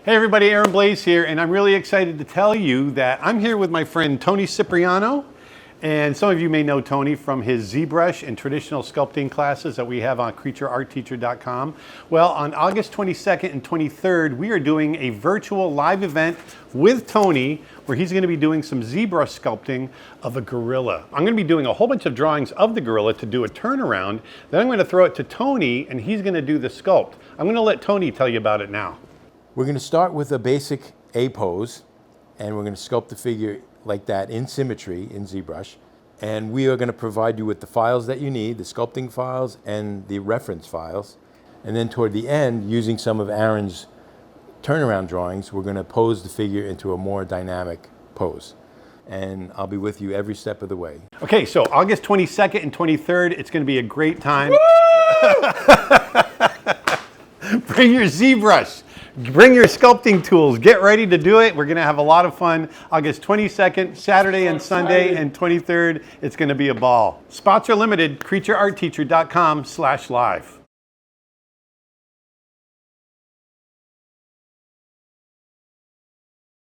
Hey everybody, Aaron Blaise here, and I'm really excited to tell you that I'm here with my friend Tony Cipriano. And some of you may know Tony from his ZBrush and traditional sculpting classes that we have on creatureartteacher.com. Well, on August 22nd and 23rd, we are doing a virtual live event with Tony where he's going to be doing some ZBrush sculpting of a gorilla. I'm going to be doing a whole bunch of drawings of the gorilla to do a turnaround. Then I'm going to throw it to Tony and he's going to do the sculpt. I'm going to let Tony tell you about it now. We're going to start with a basic A pose, and we're going to sculpt the figure like that in symmetry in ZBrush. And we are going to provide you with the files that you need, the sculpting files and the reference files. And then toward the end, using some of Aaron's turnaround drawings, we're going to pose the figure into a more dynamic pose. And I'll be with you every step of the way. Okay, so August 22nd and 23rd, it's going to be a great time. Bring your ZBrush. Bring your sculpting tools. Get ready to do it. We're going to have a lot of fun. August 22nd, Saturday and Sunday, and 23rd, it's going to be a ball. Spots are limited. creatureartteacher.com/live.